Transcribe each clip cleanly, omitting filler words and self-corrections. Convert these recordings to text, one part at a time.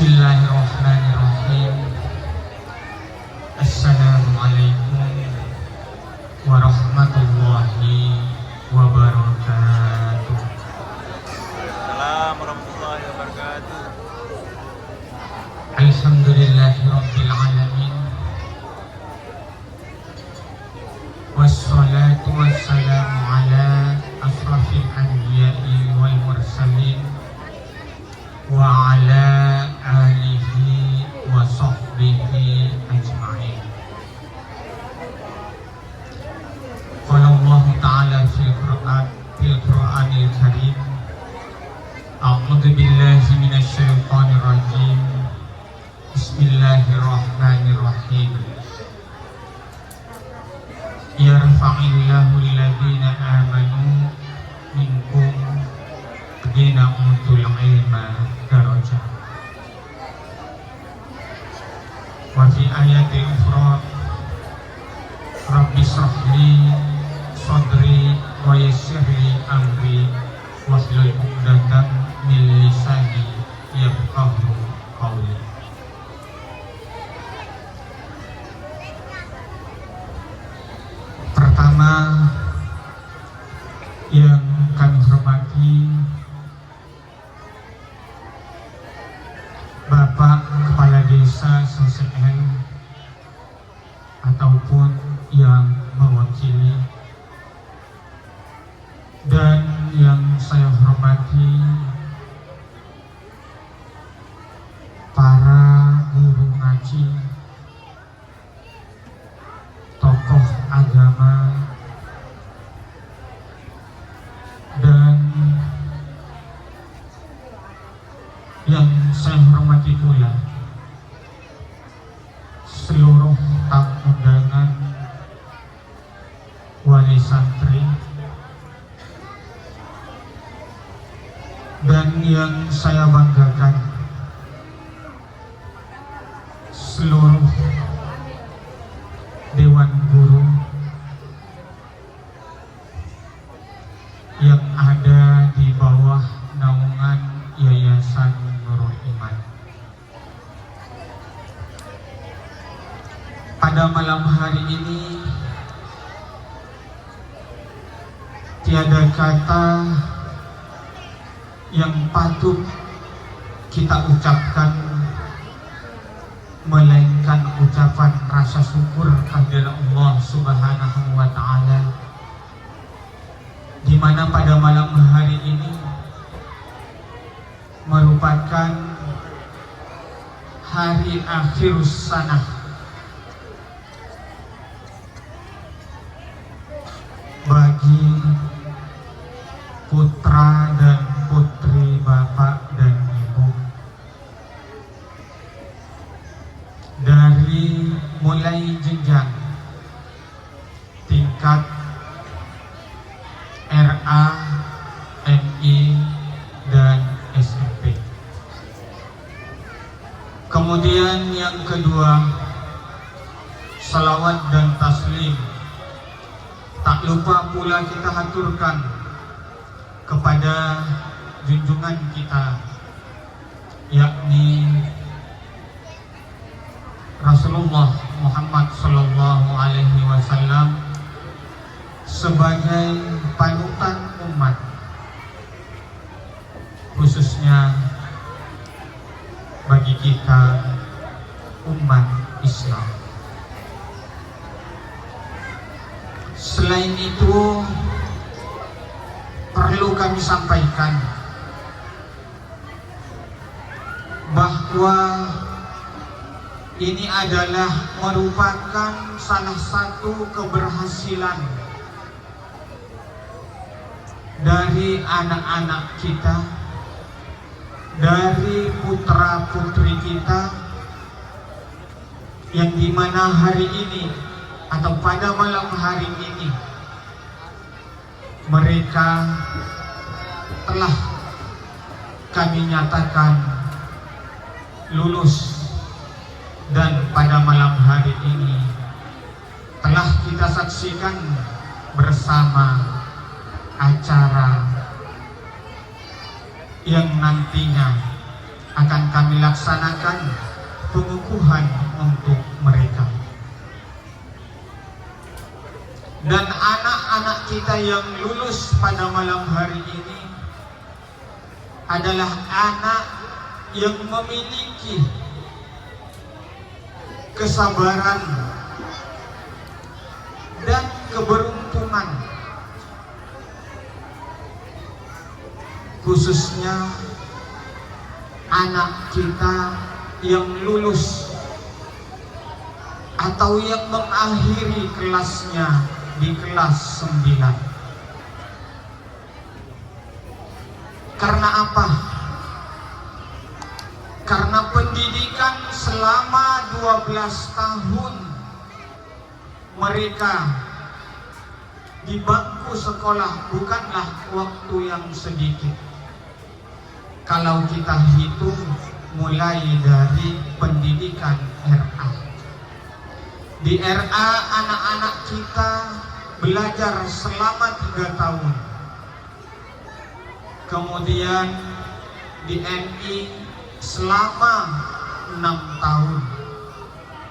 Bismillahirrahmanirrahim. Assalamualaikum warahmatullahi wabarakatuh. Assalamualaikum warahmatullahi wabarakatuh. Alhamdulillahirabbil alamin. Wassalatu wassalamu ala asrafil anbiya'i wal mursalin wa ala alihi wa sahbihi ajma'in. Qala Allah Ta'ala fil Qur'anil Karim, A'udzu billahi minasy syaithanir rajim. Bismillahirrahmanirrahim. Yarfa'illahu alladhina amanu minkum ladina utul ilma darajat. Wa fi ayati ukhra, Rabbi shrah li sadri wa yassir li amri wahlul 'uqdatam min lisani yafqahu qawli. Pertama yang kami hormati Bapak Kepala Desa Sosel ataupun yang mewakili, dan yang saya hormati para guru ngaji, tokoh agama, dan yang saya hormati pula seluruh tamu undangan, wali santri, dan yang saya banggakan seluruh dewan guru yang ada di bawah naungan Yayasan Nurul Iman. Pada malam hari ini tiada kata yang patut kita ucapkan melainkan ucapan rasa syukur kehadirat Allah Subhanahu wa Ta'ala, di mana pada malam hari ini merupakan hari akhir sanah bagi putra dan putri Bapak dan Ibu, dari mulai jenjang tingkat RA, MI, dan SMP. Kemudian yang kedua, salawat dan taslim tak lupa pula kita haturkan kepada junjungan kita, yakni Rasulullah Muhammad Sallallahu Alaihi Wasallam sebagai panutan umat, khususnya bagi kita umat Islam. Selain itu, perlu kami sampaikan bahwa ini adalah merupakan salah satu keberhasilan dari anak-anak kita, dari putra-putri kita, yang dimana hari ini atau pada malam hari ini mereka telah kami nyatakan lulus, dan pada malam hari ini telah kita saksikan bersama acara yang nantinya akan kami laksanakan pengukuhan untuk mereka. Dan anak-anak kita yang lulus pada malam hari ini adalah anak yang memiliki kesabaran dan keberuntungan, khususnya anak kita yang lulus atau yang mengakhiri kelasnya di kelas 9. Karena apa? Karena pendidikan selama 12 tahun mereka di bangku sekolah bukanlah waktu yang sedikit. Kalau kita hitung mulai dari pendidikan RA. Di RA anak-anak kita belajar selama 3 tahun. Kemudian di MI selama 6 tahun.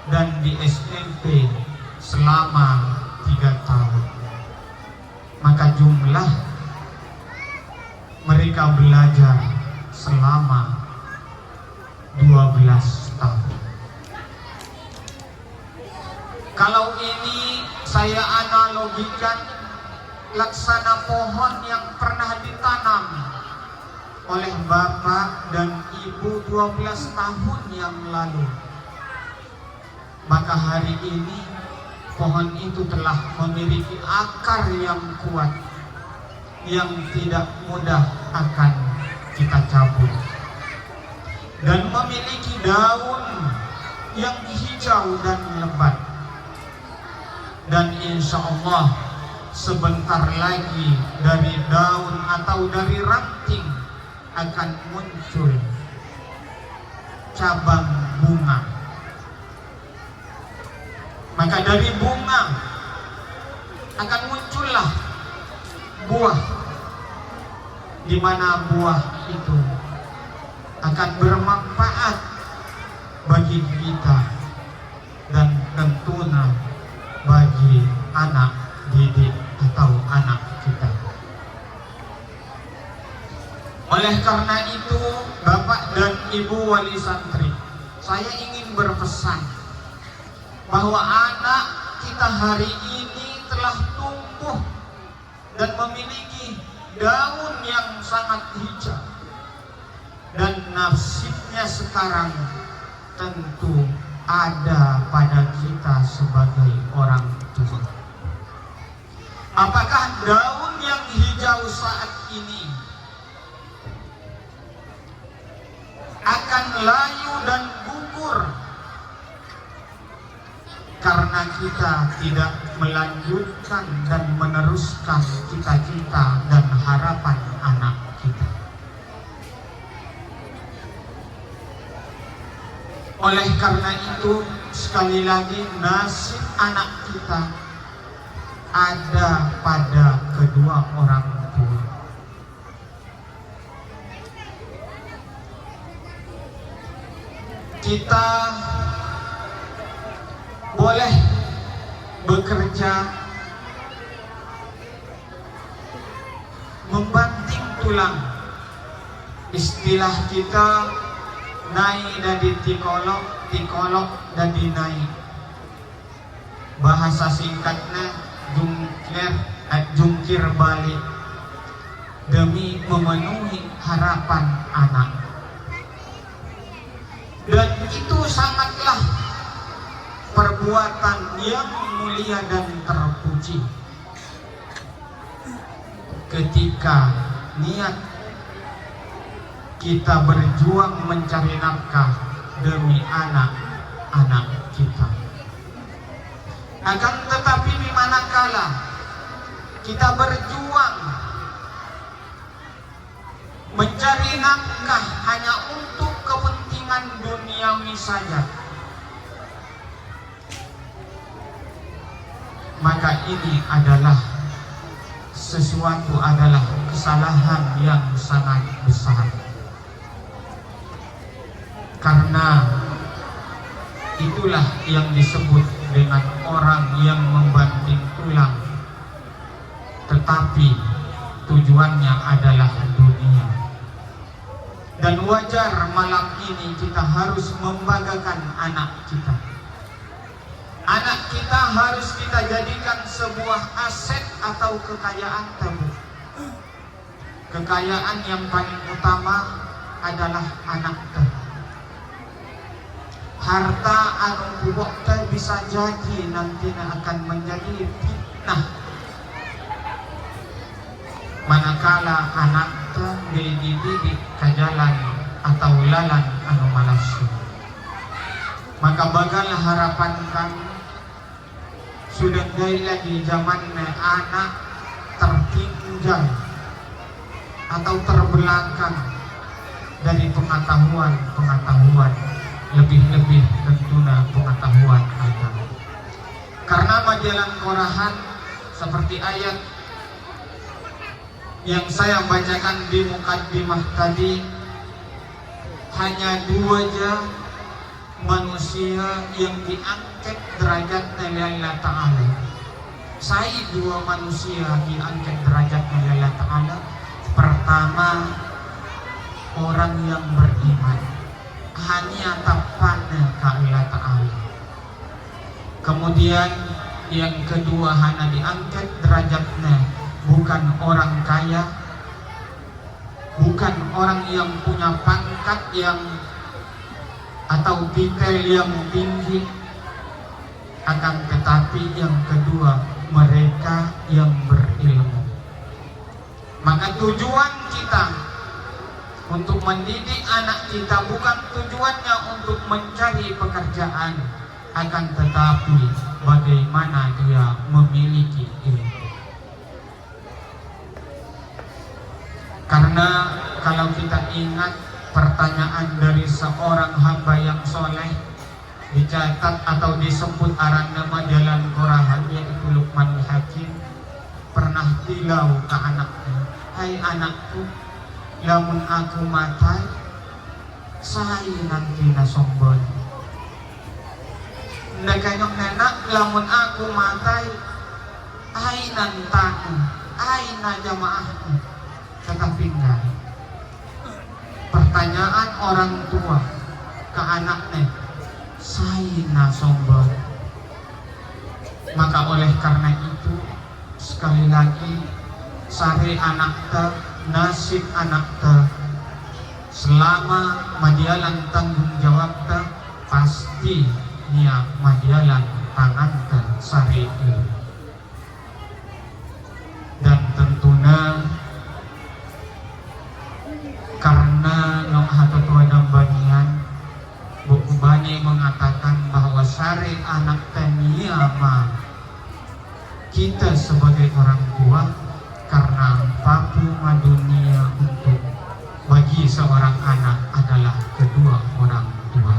Dan di SMP selama 3 tahun. Maka jumlah mereka belajar selama 12 tahun. Kalau ini saya analogikan laksana pohon yang pernah ditanam oleh bapak dan ibu 12 tahun yang lalu. Maka hari ini pohon itu telah memiliki akar yang kuat, yang tidak mudah akan kita cabut, dan memiliki daun yang hijau dan lebat. Dan insya Allah sebentar lagi dari daun atau dari ranting akan muncul cabang bunga. Maka dari bunga akan muncullah buah, di mana buah itu akan bermanfaat bagi kita dan tentunya bagi anak didik atau anak kita. Oleh karena itu, Bapak dan Ibu wali santri, saya ingin berpesan bahwa anak kita hari ini telah tumbuh dan memiliki daun yang sangat hijau, dan nasibnya sekarang tentu ada pada kita sebagai orang tua. Apakah daun yang hijau saat ini akan layu dan gugur karena kita tidak melanjutkan dan meneruskan cita-cita dan harapan anak kita? Oleh karena itu, sekali lagi, nasib anak kita ada pada kedua orang tua. Kita boleh bekerja membanting tulang. Istilah kita naik dari tikolok dari naik. Bahasa singkatnya jungkir balik demi memenuhi harapan anak. Dan itu sangatlah perbuatan yang mulia dan terpuji ketika niat kita berjuang mencari nafkah demi anak-anak kita. Akan tetapi di manakala kita berjuang mencari nafkah hanya untuk kepentingan duniawi saja, maka ini adalah kesalahan yang sangat besar. Karena itulah yang disebut dengan orang yang membanting tulang, tetapi tujuannya adalah dunia. Dan wajar malam ini kita harus membanggakan anak kita. Anak kita harus kita jadikan sebuah aset atau kekayaan tabu. Kekayaan yang paling utama adalah anak kita. Harta anu kubok teh bisa jadi nantinya akan menjadi fitnah manakala anak teh dididik ke jalan atau lalan anu malasu. Maka bagal harapan kami sudah gay lagi zamannya anak tertinggal atau terbelakang dari pengetahuan lebih-lebih tentunya pengetahuan agama. Karena majalah Qurahan seperti ayat yang saya bacakan di mukaddimah tadi, hanya 2 aja manusia yang diangkat derajatnya oleh Allah Ta'ala. Saya 2 manusia diangkat derajatnya oleh Allah Ta'ala. Pertama, orang yang beriman, hanya tapannya ke Allah Ta'ala. Kemudian yang kedua, hanya diangkat derajatnya bukan orang kaya, bukan orang yang punya pangkat yang atau titel yang tinggi, akan tetapi yang kedua mereka yang berilmu. Maka tujuan kita untuk mendidik anak kita bukan tujuannya untuk mencari pekerjaan, akan tetapi bagaimana dia memiliki ilmu. Karena kalau kita ingat pertanyaan dari seorang hamba yang soleh, dicatat atau disebut aran nama jalan Qurahan, yaitu Luqman Hakim, pernah tilau ke anaknya, hai anakku, lamun aku matai, saya nanti nasombon. Ndakanyok nenak, lamun aku matai, hai nantaku, hai na jamaahku. Tetapi enggak. Pertanyaan orang tua ke anaknya, saya sombong. Maka oleh karena itu, sekali lagi, sari anak te, nasib anak te, selama madialan tanggung jawab te, pasti nia madialan tangan te sari itu. Dan tentunya karena nong hatotua dambanian buku bani mengatakan bahwa sari anak teniyama kita sebagai orang tua, karena papu dunia untuk bagi seorang anak adalah kedua orang tua.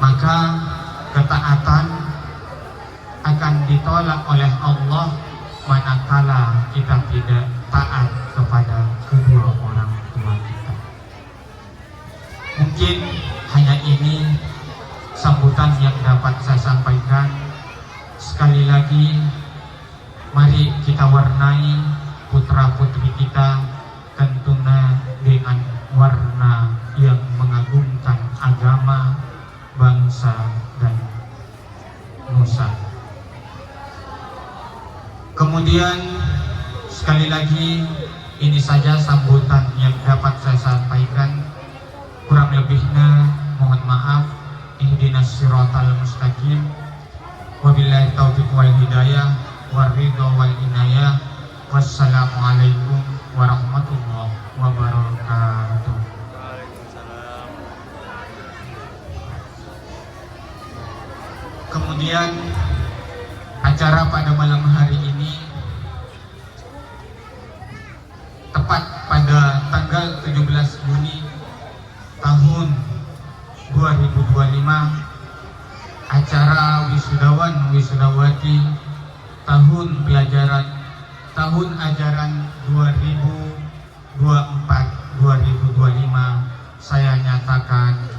Maka ketaatan akan ditolak oleh Allah manakala kita tidak taat kepada kedua orang tua kita. Mungkin hanya ini sambutan yang dapat saya sampaikan. Sekali lagi, mari kita warnai putra putri kita tentunya dengan warna yang mengagungkan agama, bangsa, dan nusa. Kemudian sekali lagi, ini saja sambutan yang dapat saya sampaikan. Kurang lebihnya mohon maaf. Ihdinas siratal mustaqim. Wabillahi taufiq wal hidayah waridho wal inayah. Wassalamualaikum warahmatullahi wabarakatuh. Waalaikumsalam. Kemudian acara pada malam hari ini tepat pada tanggal 17 Juni tahun 2025, acara wisudawan wisudawati tahun ajaran 24 2025 saya nyatakan